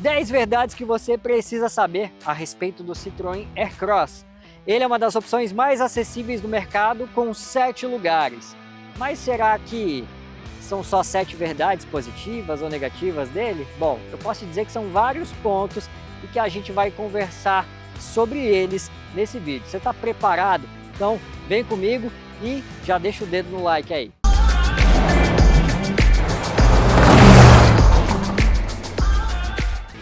10 verdades que você precisa saber a respeito do Citroën Aircross. Ele é uma das opções mais acessíveis do mercado, com 7 lugares. Mas será que são só 7 verdades positivas ou negativas dele? Bom, eu posso dizer que são vários pontos e que a gente vai conversar sobre eles nesse vídeo. Você está preparado? Então vem comigo e já deixa o dedo no like aí.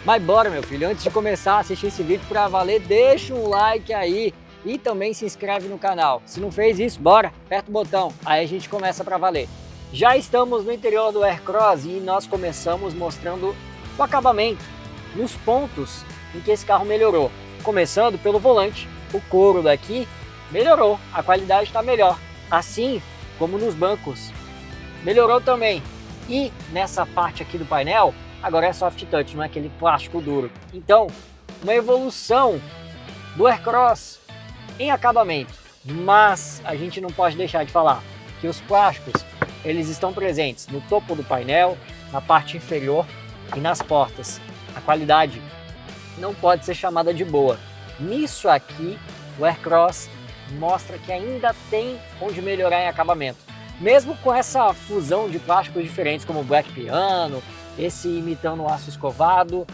Mas bora, meu filho, antes de começar a assistir esse vídeo para valer, deixa um like aí e também se inscreve no canal. Se não fez isso, bora, aperta o botão, aí a gente começa para valer. Já estamos no interior do Aircross e nós começamos mostrando o acabamento, nos pontos em que esse carro melhorou. Começando pelo volante, o couro daqui melhorou, a qualidade está melhor, assim como nos bancos. Melhorou também. E nessa parte aqui do painel, agora é soft touch, não é aquele plástico duro. Então, uma evolução do Aircross em acabamento. Mas a gente não pode deixar de falar que os plásticos, eles estão presentes no topo do painel, na parte inferior e nas portas. A qualidade não pode ser chamada de boa. Nisso aqui, o Aircross mostra que ainda tem onde melhorar em acabamento. Mesmo com essa fusão de plásticos diferentes, como o Black Piano, esse imitando o aço escovado,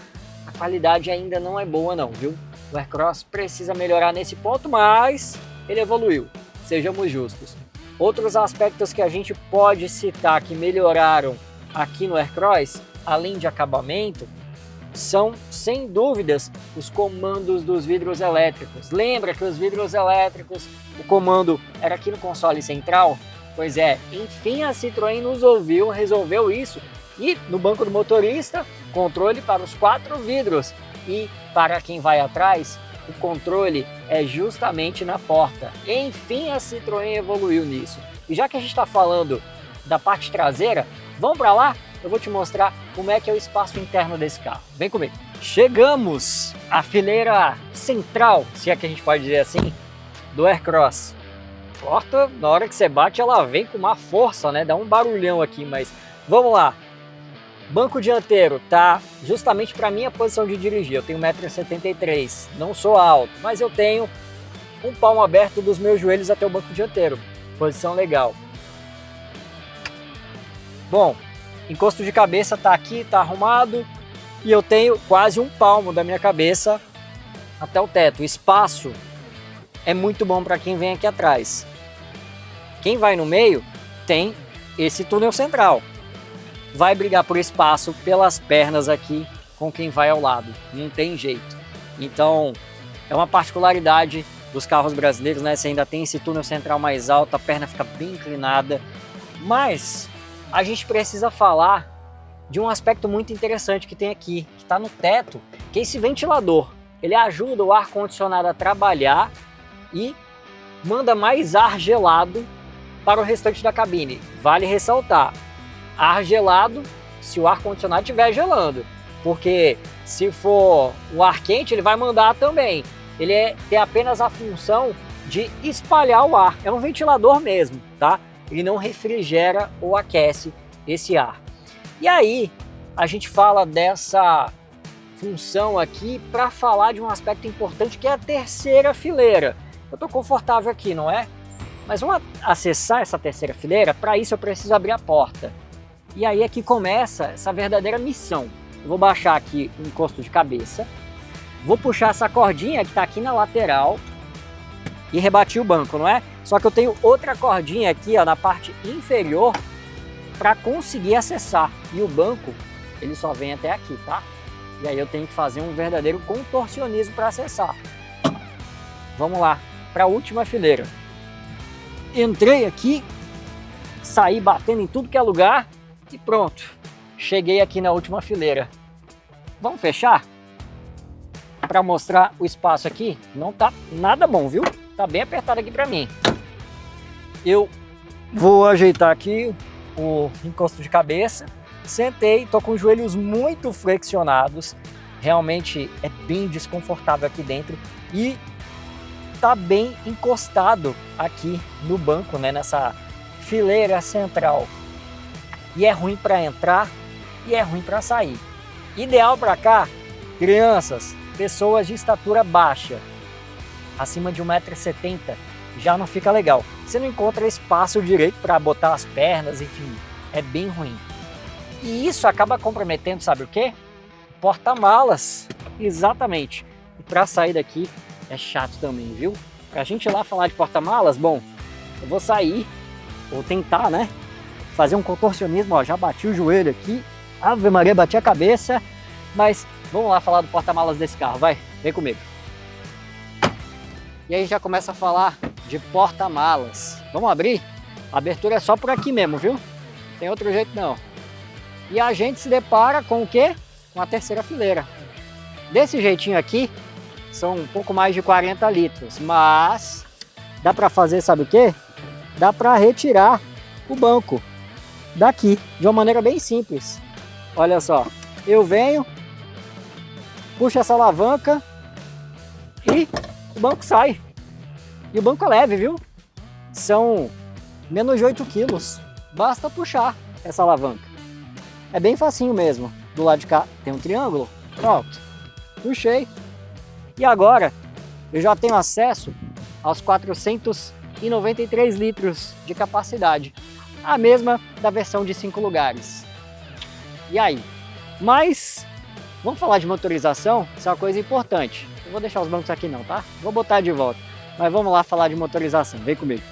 a qualidade ainda não é boa não, viu? O Aircross precisa melhorar nesse ponto, mas ele evoluiu, sejamos justos. Outros aspectos que a gente pode citar que melhoraram aqui no Aircross, além de acabamento, são, sem dúvidas, os comandos dos vidros elétricos. Lembra que os vidros elétricos, o comando era aqui no console central? Pois é, enfim a Citroën nos ouviu, resolveu isso. E no banco do motorista, controle para os 4 vidros. E para quem vai atrás, o controle é justamente na porta. Enfim a Citroën evoluiu nisso. E já que a gente está falando da parte traseira, vamos para lá? Eu vou te mostrar como é que é o espaço interno desse carro. Vem comigo. Chegamos à fileira central, se é que a gente pode dizer assim, do Aircross. A porta, na hora que você bate, ela vem com uma força, né? Dá um barulhão aqui, mas vamos lá. Banco dianteiro tá justamente para minha posição de dirigir. Eu tenho 1,73 m, não sou alto, mas eu tenho um palmo aberto dos meus joelhos até o banco dianteiro. Posição legal. Bom, encosto de cabeça tá aqui, tá arrumado, e eu tenho quase um palmo da minha cabeça até o teto. O espaço é muito bom para quem vem aqui atrás. Quem vai no meio tem esse túnel central. Vai brigar por espaço pelas pernas aqui com quem vai ao lado, não tem jeito. Então é uma particularidade dos carros brasileiros, né? Você ainda tem esse túnel central mais alto, a perna fica bem inclinada, mas a gente precisa falar de um aspecto muito interessante que tem aqui, que está no teto, que é esse ventilador. Ele ajuda o ar-condicionado a trabalhar e manda mais ar gelado para o restante da cabine. Vale ressaltar, ar gelado se o ar-condicionado estiver gelando, porque se for o ar quente ele vai mandar também. Ele tem apenas a função de espalhar o ar, é um ventilador mesmo, tá? Ele não refrigera ou aquece esse ar. E aí a gente fala dessa função aqui para falar de um aspecto importante que é a terceira fileira. Eu estou confortável aqui, não é? Mas vamos acessar essa terceira fileira. Para isso eu preciso abrir a porta. E aí é que começa essa verdadeira missão. Eu vou baixar aqui o encosto de cabeça, vou puxar essa cordinha que está aqui na lateral e rebater o banco, não é? Só que eu tenho outra cordinha aqui, ó, na parte inferior para conseguir acessar. E o banco, ele só vem até aqui, tá? E aí eu tenho que fazer um verdadeiro contorcionismo para acessar. Vamos lá, para a última fileira. Entrei aqui, saí batendo em tudo que é lugar e pronto. Cheguei aqui na última fileira. Vamos fechar? Para mostrar o espaço aqui, não tá nada bom, viu? Tá bem apertado aqui para mim. Eu vou ajeitar aqui o encosto de cabeça. Sentei, tô com os joelhos muito flexionados. Realmente é bem desconfortável aqui dentro e tá bem encostado aqui no banco, né, nessa fileira central. E é ruim para entrar e é ruim para sair. Ideal para cá Crianças, pessoas de estatura baixa, acima de 1,70 m, já não fica legal. Você não encontra espaço direito para botar as pernas, enfim, é bem ruim. E isso acaba comprometendo, sabe o quê? Porta-malas, exatamente. E para sair daqui é chato também, viu? Pra gente ir lá falar de porta-malas, bom, eu vou sair, vou tentar, né? Fazer um contorcionismo, ó, já bati o joelho aqui, Ave Maria, bati a cabeça, mas vamos lá falar do porta-malas desse carro, vai, vem comigo. E aí já começa a falar de porta-malas. Vamos abrir? A abertura é só por aqui mesmo, viu? Tem outro jeito não. E a gente se depara com o quê? Com a terceira fileira. Desse jeitinho aqui, são um pouco mais de 40 litros, mas dá para fazer, sabe o quê? Dá para retirar o banco daqui, de uma maneira bem simples. Olha só, eu venho, puxo essa alavanca e o banco sai. E o banco é leve, viu? São menos de 8 quilos. Basta puxar essa alavanca. É bem facinho mesmo. Do lado de cá tem um triângulo. Pronto. Puxei. E agora eu já tenho acesso aos 493 litros de capacidade. A mesma da versão de 5 lugares. E aí? Mas vamos falar de motorização? Isso é uma coisa importante. Eu vou deixar os bancos aqui não, tá? Vou botar de volta. Mas vamos lá falar de motorização. Vem comigo.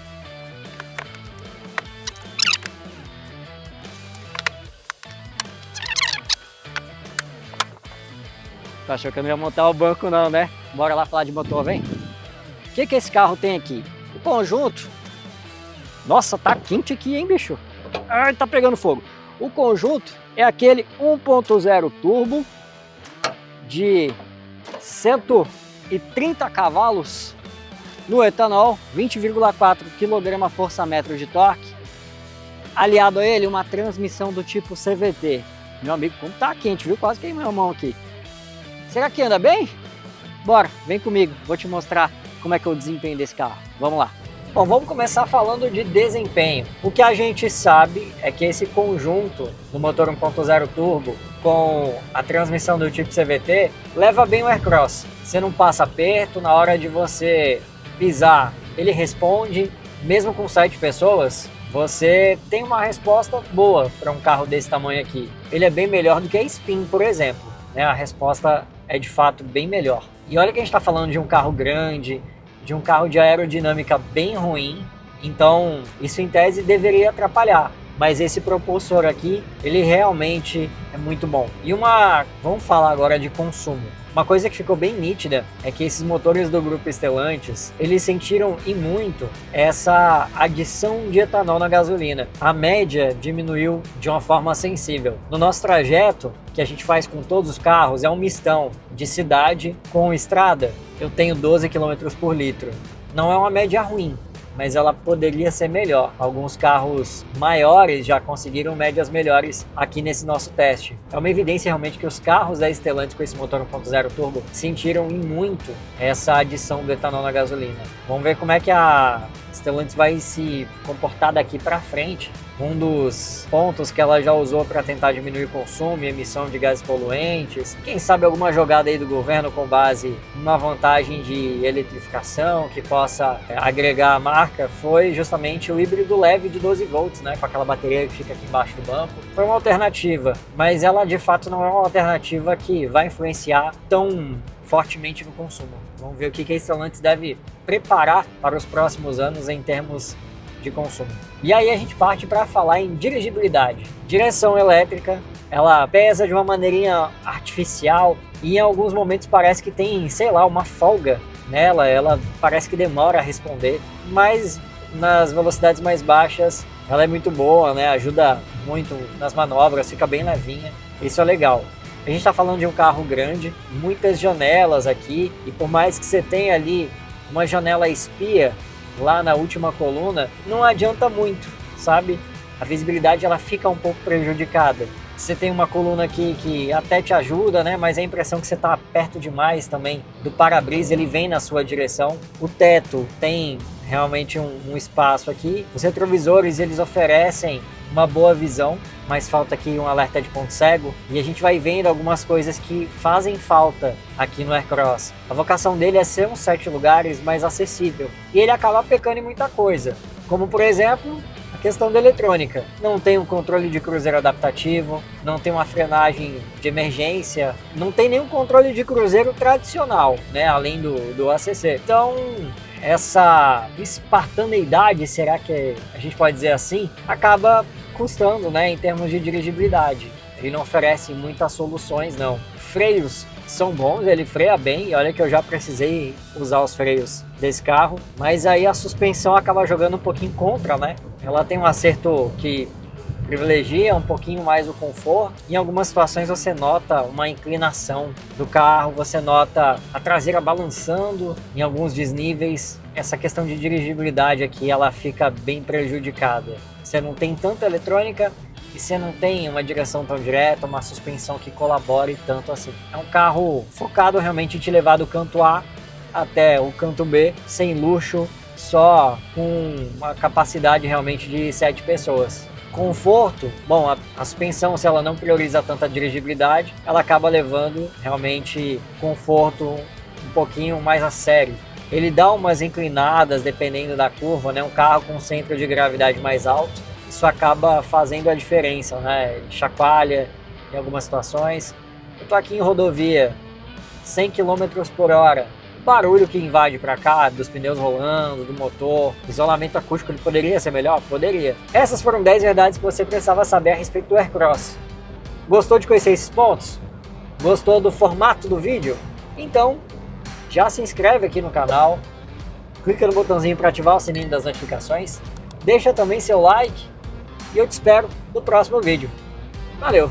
Tá achando que eu não ia montar o banco não, né? Bora lá falar de motor, vem. O que esse carro tem aqui? O conjunto. Nossa, tá quente aqui, hein, bicho? Ai, tá pegando fogo. O conjunto é aquele 1.0 turbo de 130 cavalos no etanol, 20,4 kgfm de torque. Aliado a ele, uma transmissão do tipo CVT. Meu amigo, como tá quente, viu? Quase queimei a mão aqui. Será que anda bem? Bora, vem comigo, vou te mostrar como é que é o desempenho desse carro. Vamos lá. Bom, vamos começar falando de desempenho. O que a gente sabe é que esse conjunto do motor 1.0 turbo com a transmissão do tipo CVT leva bem o aircross. Você não passa aperto, na hora de você pisar, ele responde. Mesmo com 7 pessoas, você tem uma resposta boa para um carro desse tamanho aqui. Ele é bem melhor do que a Spin, por exemplo. A resposta é de fato bem melhor. E olha que a gente está falando de um carro grande, de um carro de aerodinâmica bem ruim, então isso em tese deveria atrapalhar. Mas esse propulsor aqui, ele realmente é muito bom. E vamos falar agora de consumo. Uma coisa que ficou bem nítida é que esses motores do grupo Stellantis, eles sentiram e muito essa adição de etanol na gasolina. A média diminuiu de uma forma sensível. No nosso trajeto, que a gente faz com todos os carros, é um mistão de cidade com estrada. Eu tenho 12 km por litro. Não é uma média ruim, mas ela poderia ser melhor. Alguns carros maiores já conseguiram médias melhores aqui nesse nosso teste. É uma evidência realmente que os carros da Stellantis com esse motor 1.0 turbo sentiram em muito essa adição do etanol na gasolina. Vamos ver como é que a Stellantis vai se comportar daqui para frente. Um dos pontos que ela já usou para tentar diminuir o consumo e emissão de gases poluentes. Quem sabe alguma jogada aí do governo com base numa vantagem de eletrificação que possa agregar a marca foi justamente o híbrido leve de 12 volts, né, com aquela bateria que fica aqui embaixo do banco. Foi uma alternativa, mas ela de fato não é uma alternativa que vai influenciar tão fortemente no consumo. Vamos ver o que a Stellantis deve preparar para os próximos anos em termos de consumo. E aí a gente parte para falar em dirigibilidade. Direção elétrica, ela pesa de uma maneirinha artificial e em alguns momentos parece que tem, sei lá, uma folga nela, ela parece que demora a responder, mas nas velocidades mais baixas ela é muito boa, né? Ajuda muito nas manobras, fica bem levinha, isso é legal. A gente está falando de um carro grande, muitas janelas aqui, e por mais que você tenha ali uma janela espia lá na última coluna, não adianta muito, sabe? A visibilidade ela fica um pouco prejudicada. Você tem uma coluna aqui que até te ajuda, né? Mas a impressão que você está perto demais também do para-brisa, ele vem na sua direção. O teto tem realmente um espaço aqui. Os retrovisores, eles oferecem uma boa visão, mas falta aqui um alerta de ponto cego, e a gente vai vendo algumas coisas que fazem falta aqui no Aircross. A vocação dele é ser um 7 lugares mais acessível, e ele acaba pecando em muita coisa, como por exemplo, a questão da eletrônica. Não tem um controle de cruzeiro adaptativo, não tem uma frenagem de emergência, não tem nenhum controle de cruzeiro tradicional, né, além do ACC. Então, essa espartaneidade, será que a gente pode dizer assim, acaba custando, né, em termos de dirigibilidade. Ele não oferece muitas soluções, não. Freios são bons, ele freia bem, e olha que eu já precisei usar os freios desse carro, mas aí a suspensão acaba jogando um pouquinho contra, né? Ela tem um acerto que privilegia um pouquinho mais o conforto. Em algumas situações você nota uma inclinação do carro, você nota a traseira balançando em alguns desníveis. Essa questão de dirigibilidade aqui, ela fica bem prejudicada. Você não tem tanta eletrônica e você não tem uma direção tão direta, uma suspensão que colabore tanto assim. É um carro focado realmente em te levar do canto A até o canto B, sem luxo, só com uma capacidade realmente de 7 pessoas. Conforto, bom, a suspensão, se ela não prioriza tanto a dirigibilidade, ela acaba levando realmente conforto um pouquinho mais a sério. Ele dá umas inclinadas dependendo da curva, né? Um carro com centro de gravidade mais alto, isso acaba fazendo a diferença, né? Ele chacoalha em algumas situações. Eu tô aqui em rodovia, 100 km por hora, o barulho que invade para cá, dos pneus rolando, do motor, isolamento acústico, ele poderia ser melhor? Poderia. Essas foram 10 verdades que você precisava saber a respeito do Aircross. Gostou de conhecer esses pontos? Gostou do formato do vídeo? Então, já se inscreve aqui no canal, clica no botãozinho para ativar o sininho das notificações, deixa também seu like e eu te espero no próximo vídeo. Valeu!